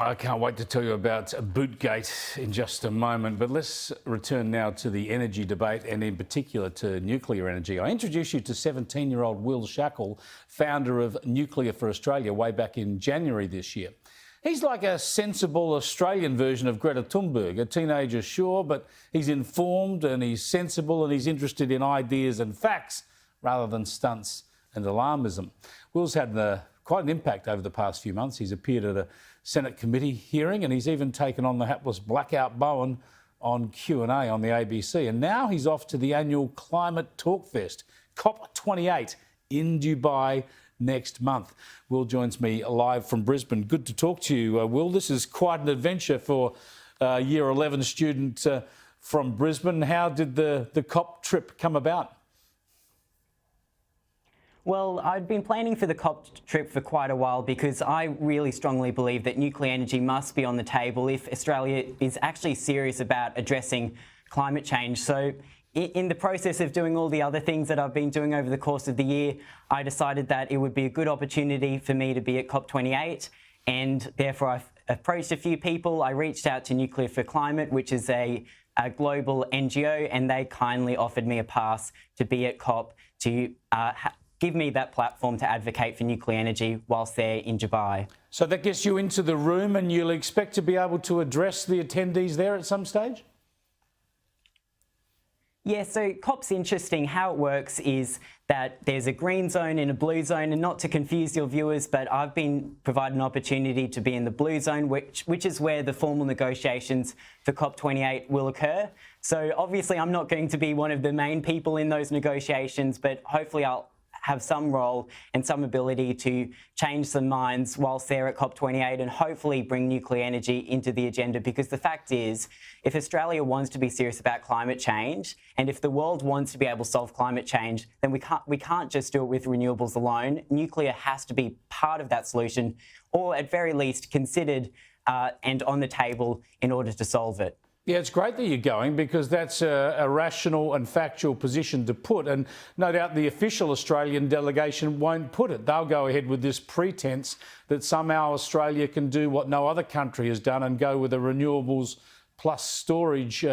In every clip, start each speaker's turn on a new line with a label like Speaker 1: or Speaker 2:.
Speaker 1: I can't wait to tell you about Bootgate in just a moment, but let's return now to the energy debate and in particular to nuclear energy. I introduced you to 17-year-old Will Shackle, founder of Nuclear for Australia, way back in January this year. He's like a sensible Australian version of Greta Thunberg, a teenager, sure, but he's informed and he's sensible and he's interested in ideas and facts rather than stunts and alarmism. Will's had quite an impact over the past few months. He's appeared at a Senate committee hearing and he's even taken on the hapless Blackout Bowen on Q&A on the ABC. And now he's off to the annual Climate Talk Fest, COP28 in Dubai next month. Will joins me live from Brisbane. Good to talk to you, Will. This is quite an adventure for a Year 11 student from Brisbane. How did the COP trip come about?
Speaker 2: Well, I'd been planning for the COP trip for quite a while because I really strongly believe that nuclear energy must be on the table if Australia is actually serious about addressing climate change. So in the process of doing all the other things that I've been doing over the course of the year, I decided that it would be a good opportunity for me to be at COP28, and therefore I've approached a few people. I reached out to Nuclear for Climate, which is a global NGO, and they kindly offered me a pass to be at COP to give me that platform to advocate for nuclear energy whilst they're in Dubai.
Speaker 1: So that gets you into the room and you'll expect to be able to address the attendees there at some stage?
Speaker 2: Yeah, so COP's interesting. How it works is that there's a green zone and a blue zone, and not to confuse your viewers, but I've been provided an opportunity to be in the blue zone, which is where the formal negotiations for COP28 will occur. So obviously I'm not going to be one of the main people in those negotiations, but hopefully I'll have some role and some ability to change some minds whilst they're at COP28 and hopefully bring nuclear energy into the agenda, because the fact is, if Australia wants to be serious about climate change and if the world wants to be able to solve climate change, then we can't just do it with renewables alone. Nuclear has to be part of that solution, or at very least considered and on the table in order to solve it.
Speaker 1: Yeah, it's great that you're going, because that's a rational and factual position to put, and no doubt the official Australian delegation won't put it. They'll go ahead with this pretense that somehow Australia can do what no other country has done and go with a renewables plus storage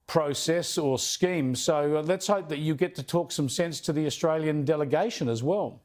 Speaker 1: process or scheme. So let's hope that you get to talk some sense to the Australian delegation as well.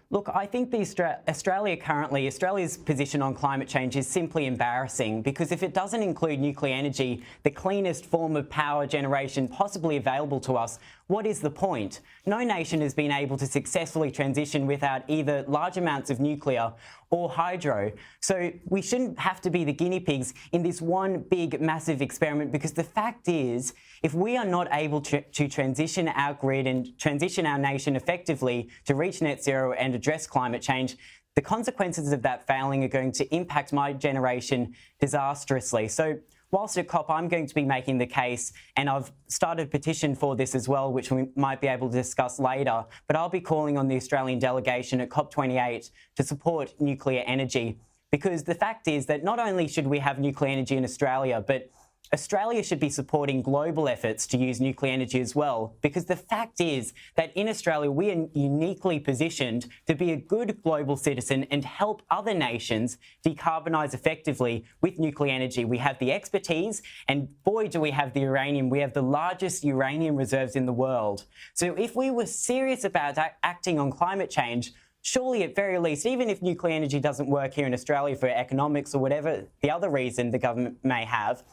Speaker 2: Look, I think Australia's position on climate change is simply embarrassing, because if it doesn't include nuclear energy, the cleanest form of power generation possibly available to us, what is the point? No nation has been able to successfully transition without either large amounts of nuclear or hydro. So we shouldn't have to be the guinea pigs in this one big, massive experiment, because the fact is, if we are not able to transition our grid and transition our nation effectively to reach net zero and address climate change, the consequences of that failing are going to impact my generation disastrously. So whilst at COP, I'm going to be making the case, and I've started a petition for this as well, which we might be able to discuss later, but I'll be calling on the Australian delegation at COP28 to support nuclear energy, because the fact is that not only should we have nuclear energy in Australia, but Australia should be supporting global efforts to use nuclear energy as well, because the fact is that in Australia we are uniquely positioned to be a good global citizen and help other nations decarbonise effectively with nuclear energy. We have the expertise, and boy do we have the uranium. We have the largest uranium reserves in the world. So if we were serious about acting on climate change, surely at very least, even if nuclear energy doesn't work here in Australia for economics or whatever the other reason the government may have,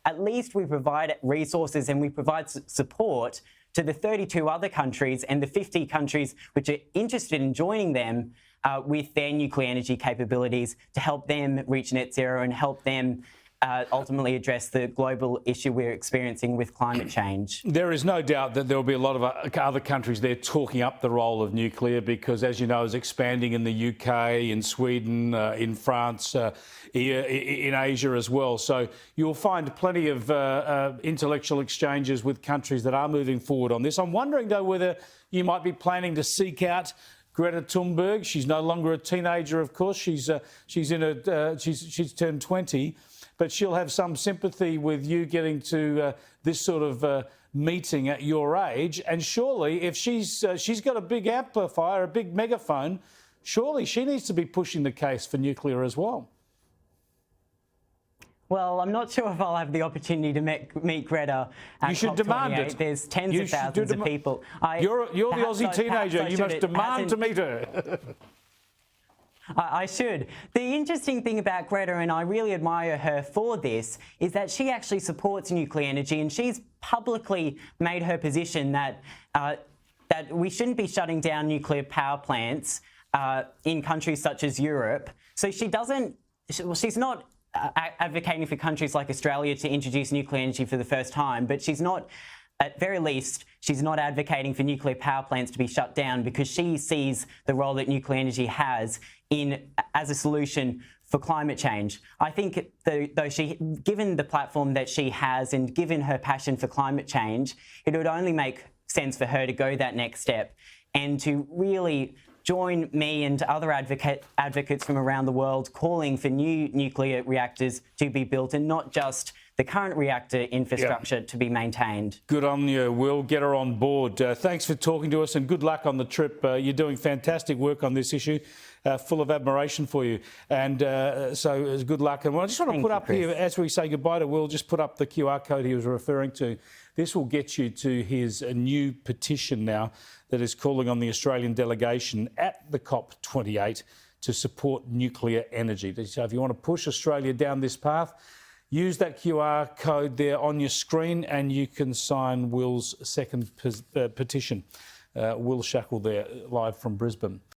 Speaker 2: at least we provide resources and we provide support to the 32 other countries and the 50 countries which are interested in joining them with their nuclear energy capabilities to help them reach net zero and help them ultimately address the global issue we're experiencing with climate change. There
Speaker 1: is no doubt that there will be a lot of other countries there talking up the role of nuclear, because, as you know, it's expanding in the UK, in Sweden, in France, in Asia as well. So you'll find plenty of intellectual exchanges with countries that are moving forward on this. I'm wondering, though, whether you might be planning to seek out Greta Thunberg. She's no longer a teenager, of course. She's turned 20. But she'll have some sympathy with you getting to this sort of meeting at your age. And surely, if she's got a big amplifier, a big megaphone, surely she needs to be pushing the case for nuclear as well.
Speaker 2: Well, I'm not sure if I'll have the opportunity to meet Greta at
Speaker 1: You should demand it.
Speaker 2: There's tens of thousands of people.
Speaker 1: You're the Aussie teenager. You must demand to meet her.
Speaker 2: I should. The interesting thing about Greta, and I really admire her for this, is that she actually supports nuclear energy, and she's publicly made her position that that we shouldn't be shutting down nuclear power plants in countries such as Europe. So she's not advocating for countries like Australia to introduce nuclear energy for the first time, but she's not, at very least, she's not advocating for nuclear power plants to be shut down, because she sees the role that nuclear energy has as a solution for climate change. I think given the platform that she has and given her passion for climate change, it would only make sense for her to go that next step and to really join me and other advocates from around the world calling for new nuclear reactors to be built, and not just the current reactor infrastructure to be maintained.
Speaker 1: Good on you, Will. Get her on board. Thanks for talking to us, and good luck on the trip. You're doing fantastic work on this issue. Full of admiration for you. And so good luck. And I just want to put up here, as we say goodbye to Will, just put up the QR code he was referring to. This will get you to his new petition now that is calling on the Australian delegation at the COP28 to support nuclear energy. So if you want to push Australia down this path, use that QR code there on your screen and you can sign Will's second petition. Will Shackle there, live from Brisbane.